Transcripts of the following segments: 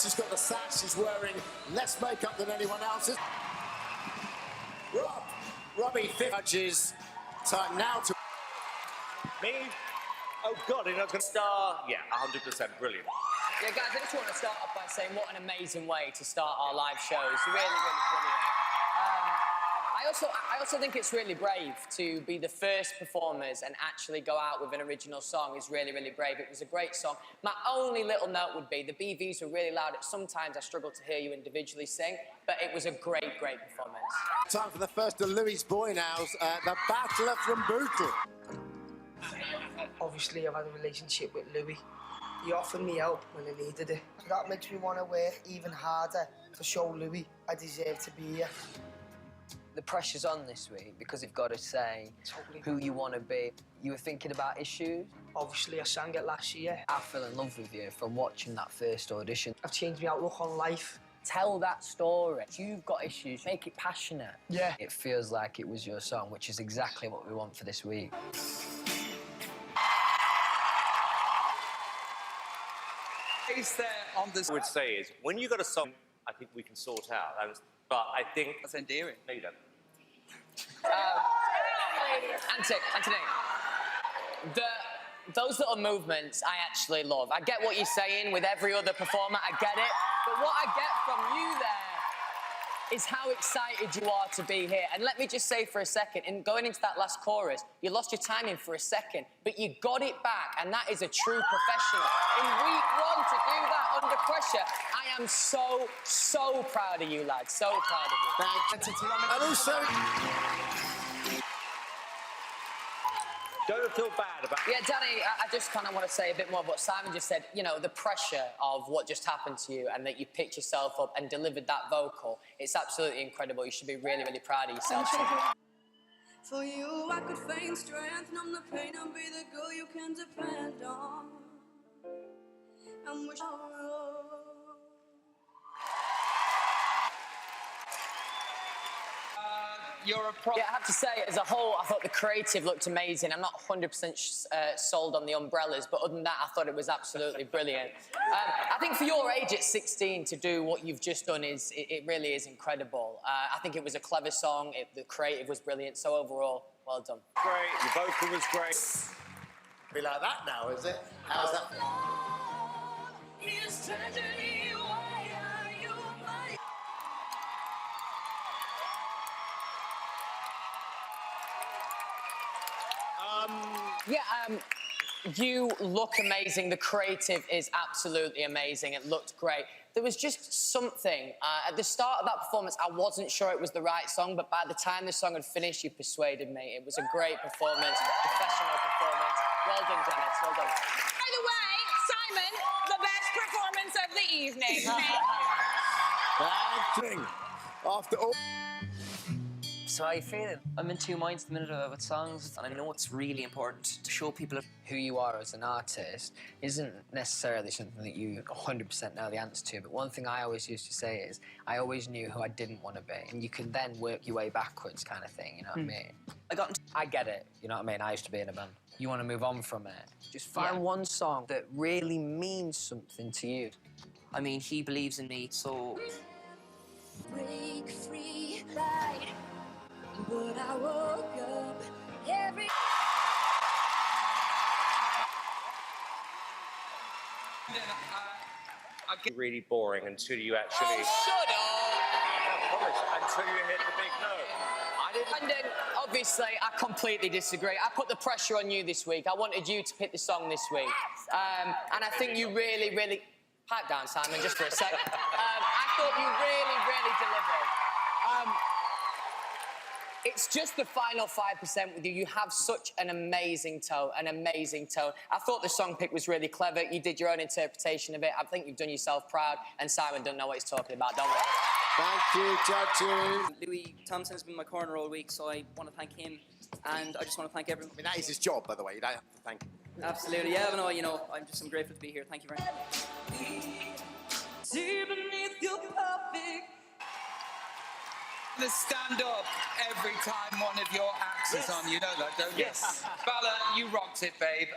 She's got the sash. She's wearing less makeup than anyone else's. Robbie judges time now to me. Oh God, he's not going to star. Yeah, 100%, brilliant. Yeah, guys, I just want to start off by saying what an amazing way to start our live shows. Really, really brilliant. I also think it's really brave to be the first performers and actually go out with an original song is really, really brave. It was a great song. My only little note would be the BVs were really loud. Sometimes I struggle to hear you individually sing, but it was a great, great performance. time for the first of Louis Boynows, the Battler from Bootle. Obviously, I've had a relationship with Louis. He offered me help when I needed it. So that makes me want to work even harder to show Louis I deserve to be here. The pressure's on this week because you've got to say who you want to be. You were thinking about issues? Obviously, I sang it last year. I fell in love with you from watching that first audition. I've changed my outlook on life. Tell that story. You've got issues, make it passionate. Yeah. It feels like it was your song, which is exactly what we want for this week. Is there on this? I would say is when you got a song, I think we can sort out. But I think That's endearing. No, you don't. Anthony, those little movements I actually love. I get what you're saying with every other performer, I get it. But what I get from you there is how excited you are to be here. And let me just say for a second, in going into that last chorus, you lost your timing for a second, but you got it back, and that is a true professional. In week one, to do that under pressure, I am so, so proud of you, lads. So proud of you. Thank you. And also... Don't feel bad about. Yeah, Danny, I just kind of want to say a bit more of what Simon just said. You know, the pressure of what just happened to you and that you picked yourself up and delivered that vocal. It's absolutely incredible. You should be really, really proud of yourself. For you, I could feign strength, numb the pain, and be the girl you can depend on. And wish You're a pro. Yeah, I have to say, as a whole, I thought the creative looked amazing. I'm not 100% sold on the umbrellas, but other than that, I thought it was absolutely brilliant. I think for your age at 16 to do what you've just done it really is incredible. I think it was a clever song. The creative was brilliant. So overall, well done. Great. Your vocal was great. Be like that now, is it? How's that? You look amazing. The creative is absolutely amazing. It looked great. There was just something. At the start of that performance, I wasn't sure it was the right song, but by the time the song had finished, you persuaded me. It was a great performance, professional performance. Well done, Dennis. Well done. By the way, Simon, the best performance of the evening. After all... So how are you feeling? I'm in two minds at the minute about songs, and I know it's really important to show people Who you are as an artist isn't necessarily something that you 100% know the answer to, but one thing I always used to say is I always knew who I didn't want to be, and you can then work your way backwards kind of thing, you know what I mean? I get it, you know what I mean? I used to be in a band. You want to move on from it. Just find one song that really means something to you. I mean, he believes in me, so... break free light. But I woke up every... I get really boring until you actually... Shut up! I promise, until you hit the big note. I didn't... Brendan, obviously, I completely disagree. I put the pressure on you this week. I wanted you to pick the song this week. And I think you really, really... Pipe down, Simon, just for a second. I thought you really, really delivered. It's just the final 5% with you. You have such an amazing tone, I thought the song pick was really clever. You did your own interpretation of it. I think you've done yourself proud, and Simon doesn't know what he's talking about, don't worry. Thank you, judges. Louis Thompson has been my corner all week, so I want to thank him, and I just want to thank everyone. I mean, that is his job, by the way. You don't have to thank him. Absolutely, yeah, but no, you know, I'm grateful to be here. Thank you very much. See beneath your perfect. To stand up every time one of your acts is on. You know that, don't you? Yes. Bella, you rocked it, babe.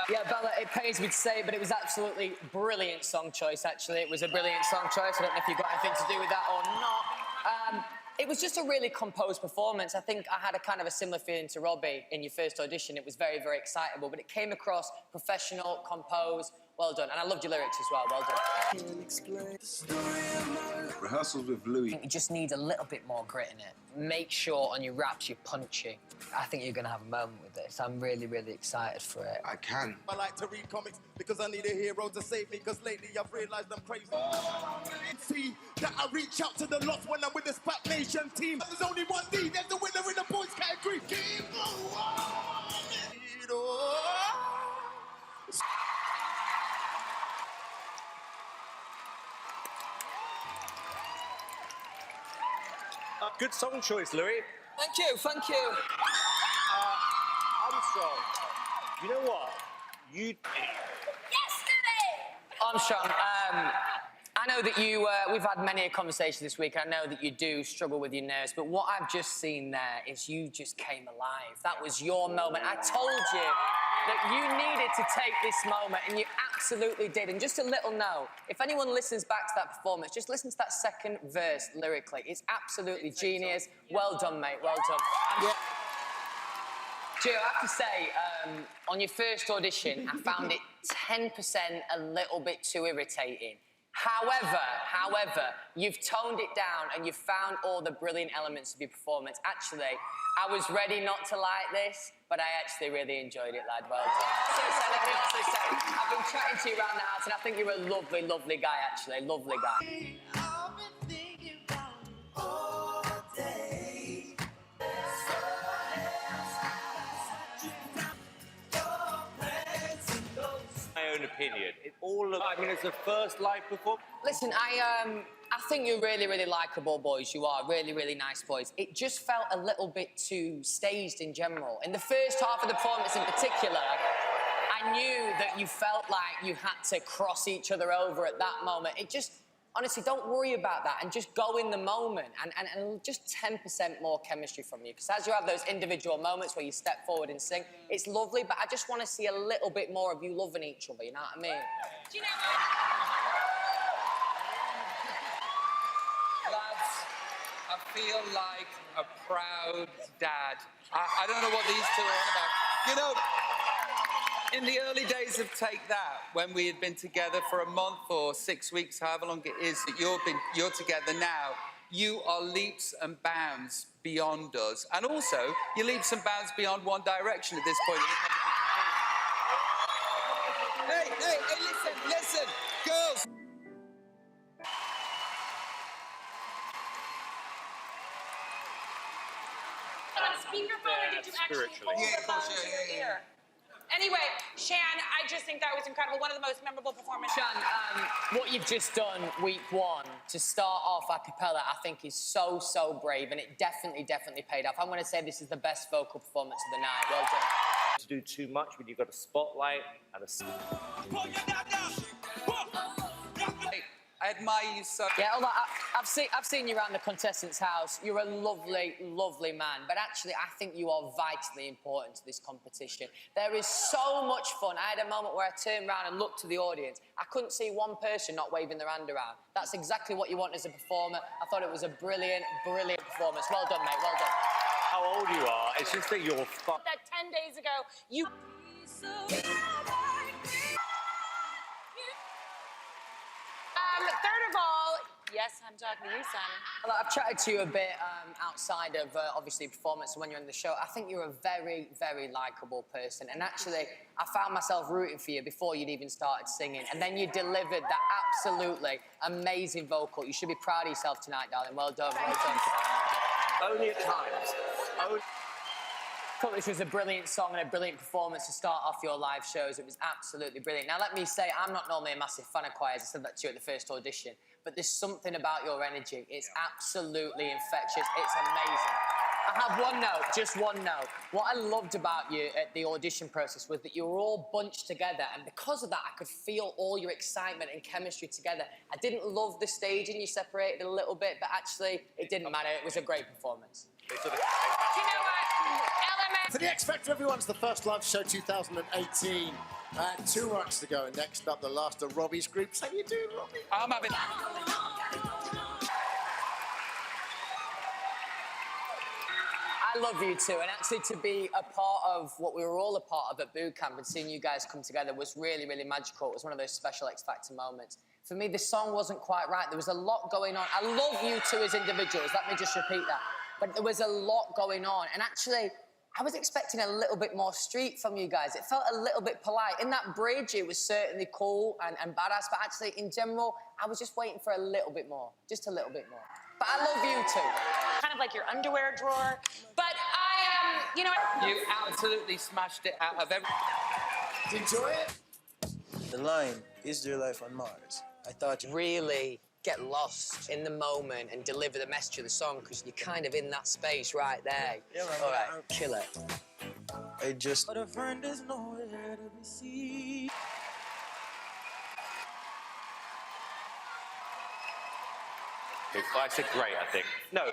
Yeah, Bella, it pains me to say, but it was absolutely brilliant song choice, actually. It was a brilliant song choice. I don't know if you've got anything to do with that or not. It was just a really composed performance. I think I had a kind of a similar feeling to Robbie in your first audition. It was very, very excitable, but it came across professional, composed. Well done. And I loved your lyrics as well. Well done. Rehearsals with Louis. You just need a little bit more grit in it. Make sure on your raps you're punchy. I think you're going to have a moment with this. I'm really, really excited for it. I can. I like to read comics because I need a hero to save me, because lately I've realised I'm crazy. See that I reach out to the lost when I'm with the Spat Nation team. There's only one D, there's the winner in the boys category. Keep on. Good song choice, Louis. Thank you, thank you. Armstrong, you know what? You... Armstrong, I know that you, we've had many a conversation this week. I know that you do struggle with your nerves, but what I've just seen there is you just came alive. That was your moment. I told you that you needed to take this moment, and you absolutely did. And just a little note, if anyone listens back to that performance, just listen to that second verse lyrically. It's absolutely genius. Well done, mate, well done. Joe, I have to say, on your first audition, I found it 10% a little bit too irritating. However, you've toned it down and you've found all the brilliant elements of your performance. Actually, I was ready not to like this, but I actually really enjoyed it, lad. Well done. Let me also say, I've been chatting to you around the house, and I think you're a lovely, lovely guy, actually. Lovely guy. My own opinion. It all looks... I mean, it's the first live performance. Listen, I think you're really, really likeable boys. You are really, really nice boys. It just felt a little bit too staged in general. In the first half of the performance in particular, I knew that you felt like you had to cross each other over at that moment. It just, honestly, don't worry about that and just go in the moment and just 10% more chemistry from you. Because as you have those individual moments where you step forward and sing, it's lovely, but I just want to see a little bit more of you loving each other, you know what I mean? Do you know what? Lads, I feel like a proud dad. I don't know what these two are on about. You know, in the early days of Take That, when we had been together for a month or 6 weeks, however long it is that you're together now, you are leaps and bounds beyond us. And also, you're leaps and bounds beyond One Direction at this point in the competition. Hey, listen, girls. On speakerphone, or did you actually hold the phone to your ear? Anyway, Shan, I just think that was incredible. One of the most memorable performances. Shan, what you've just done week one to start off a cappella, I think is so, so brave, and it definitely paid off. I'm going to say this is the best vocal performance of the night. Well done. To do too much when you've got a spotlight and a... I admire you so... Yeah, hold on. I've seen you around the contestants' house. You're a lovely, lovely man. But actually, I think you are vitally important to this competition. There is so much fun. I had a moment where I turned around and looked to the audience. I couldn't see one person not waving their hand around. That's exactly what you want as a performer. I thought it was a brilliant, brilliant performance. Well done, mate. Well done. How old you are, it's just that you're fun. That 10 days ago, you... Third of all, yes, I'm talking to you, son. Well, I've chatted to you a bit outside of, obviously, performance when you're in the show. I think you're a very, very likeable person. And actually, I found myself rooting for you before you'd even started singing. And then you delivered that absolutely amazing vocal. You should be proud of yourself tonight, darling. Well done, well done. Only at times. I thought this was a brilliant song and a brilliant performance to start off your live shows. It was absolutely brilliant. Now, let me say, I'm not normally a massive fan of choirs. I said that to you at the first audition. But there's something about your energy. It's absolutely infectious. It's amazing. I have one note, just one note. What I loved about you at the audition process was that you were all bunched together, and because of that, I could feel all your excitement and chemistry together. I didn't love the staging, you separated a little bit, but actually, it didn't matter. It was a great performance. Do you know what? For the X Factor, everyone's the first live show 2018. 2 months to go, and next up, the last of Robbie's groups. How you doing, Robbie? I'm having... I love you too, and actually to be a part of what we were all a part of at boot camp and seeing you guys come together was really, really magical. It was one of those special X Factor moments. For me, the song wasn't quite right. There was a lot going on. I love you two as individuals, let me just repeat that. But there was a lot going on, and actually, I was expecting a little bit more street from you guys. It felt a little bit polite. In that bridge, it was certainly cool and badass, but actually, in general, I was just waiting for a little bit more, just a little bit more. But I love you too. Kind of like your underwear drawer. But you know... You absolutely smashed it out of every... Enjoy it. The line, is there life on Mars? I thought you... Really get lost in the moment and deliver the message of the song because you're kind of in that space right there. Yeah, man. All right, kill it. I just... But a friend is nowhere to be seen. I said great, I think. No,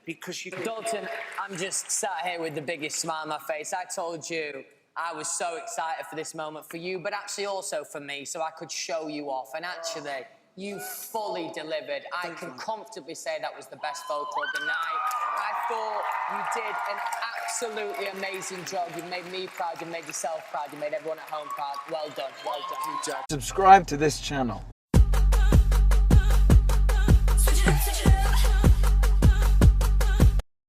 because you... Dalton, I'm just sat here with the biggest smile on my face. I told you I was so excited for this moment for you, but actually also for me, so I could show you off. And actually, you fully delivered. I can comfortably say that was the best vocal of the night. I thought you did an absolutely amazing job. You made me proud, you made yourself proud, you made everyone at home proud. Well done, well done. Subscribe to this channel